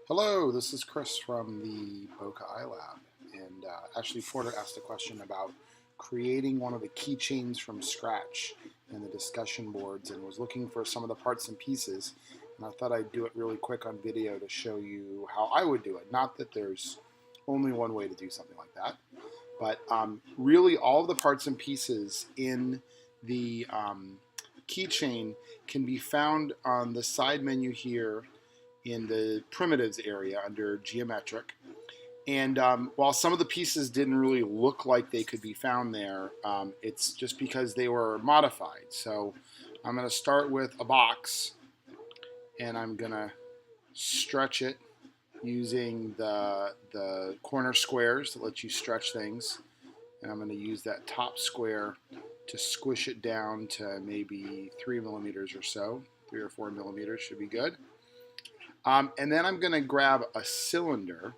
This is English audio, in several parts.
Hello, this is Chris from the Boca iLab. And Ashley Porter asked a question about creating one of the keychains from scratch in the discussion boards and was looking for some of the parts and pieces. And I thought I'd do it really quick on video to show you how I would do it. Not that there's only one way to do something like that, but really all of the parts and pieces in the keychain can be found on the side menu here in the primitives area under geometric. And while some of the pieces didn't really look like they could be found there, it's just because they were modified. So I'm going to start with a box, and I'm going to stretch it using the corner squares that let you stretch things. And I'm going to use that top square to squish it down to maybe 3 millimeters or so. 3 or 4 millimeters should be good. And then I'm going to grab a cylinder,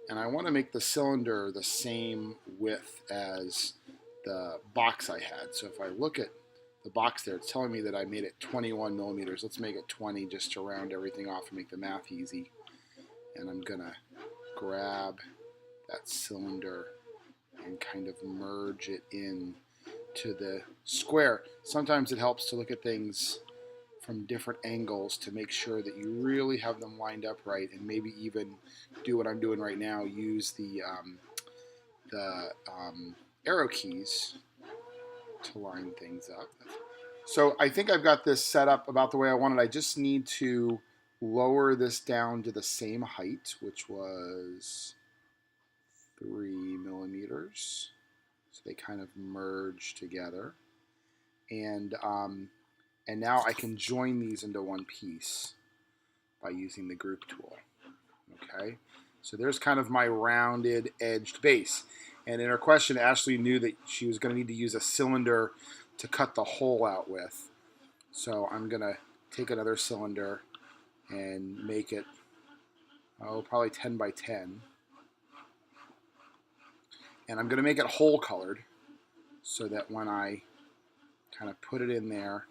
and I want to make the cylinder the same width as the box I had. So if I look at the box there, it's telling me that I made it 21 millimeters. Let's make it 20 just to round everything off and make the math easy. And I'm going to grab that cylinder and kind of merge it in to the square. Sometimes it helps to look at things from different angles to make sure that you really have them lined up right, and maybe even do what I'm doing right now, use the arrow keys to line things up. So I think I've got this set up about the way I want it. I just need to lower this down to the same height, which was 3 millimeters. So they kind of merge together. And now I can join these into one piece by using the group tool. Okay, so there's kind of my rounded edged base. And in her question, Ashley knew that she was going to need to use a cylinder to cut the hole out with. So I'm going to take another cylinder and make it, probably 10 by 10. And I'm going to make it hole colored so that when I kind of put it in there,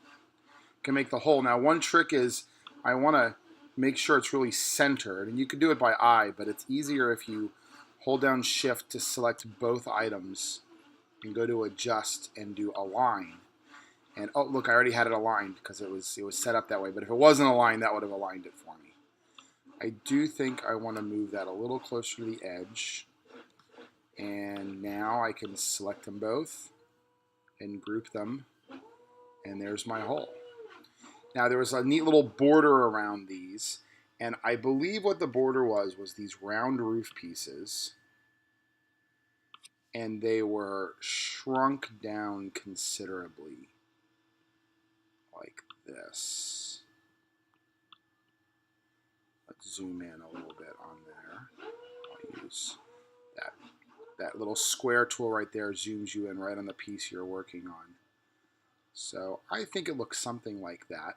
can make the hole. Now, one trick is I want to make sure it's really centered, and you can do it by eye, but it's easier if you hold down shift to select both items and go to adjust and do align. And oh, look, I already had it aligned because it was set up that way, but if it wasn't aligned, that would have aligned it for me. I do think I want to move that a little closer to the edge, and now I can select them both and group them, and there's my hole. Now, there was a neat little border around these, and I believe what the border was these round roof pieces, and they were shrunk down considerably, like this. Let's zoom in a little bit on there. I'll use that little square tool right there zooms you in right on the piece you're working on. So I think it looks something like that.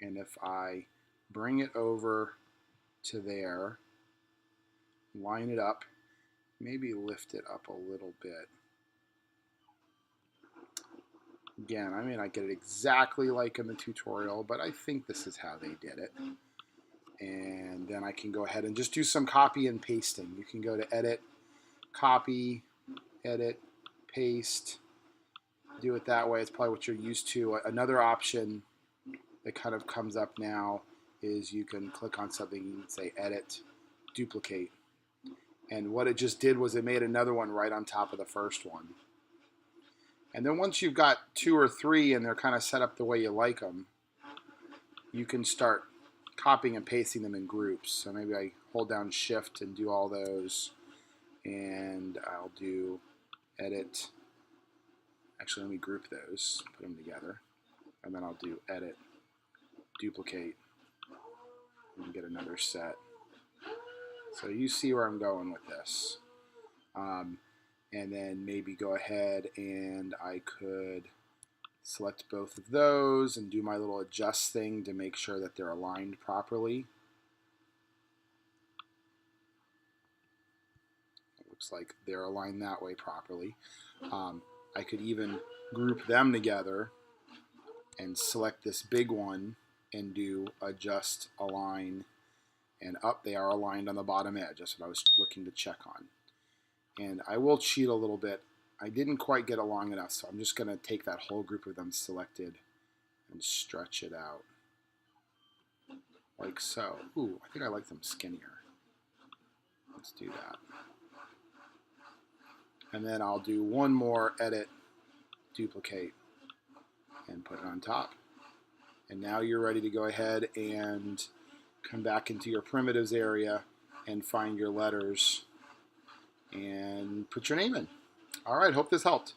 And if I bring it over to there, line it up, maybe lift it up a little bit. Again, I may not get it exactly like in the tutorial, but I think this is how they did it. And then I can go ahead and just do some copy and pasting. You can go to Edit, Copy, Edit, Paste. Do it that way. It's probably what you're used to. Another option that kind of comes up now is you can click on something and say Edit, Duplicate. And what it just did was it made another one right on top of the first one. And then once you've got 2 or 3 and they're kind of set up the way you like them, you can start copying and pasting them in groups. So maybe I hold down Shift and do all those, and I'll do Edit. Actually, let me group those, put them together, and then I'll do Edit, Duplicate, and get another set. So you see where I'm going with this. And then maybe go ahead and I could select both of those and do my little adjust thing to make sure that they're aligned properly. It looks like they're aligned that way properly. I could even group them together and select this big one and do adjust, align, and up. They are aligned on the bottom edge. That's what I was looking to check on. And I will cheat a little bit. I didn't quite get it long enough, so I'm just going to take that whole group of them selected and stretch it out like so. Ooh, I think I like them skinnier. Let's do that. And then I'll do one more edit, duplicate, and put it on top. And now you're ready to go ahead and come back into your primitives area and find your letters and put your name in. All right, hope this helped.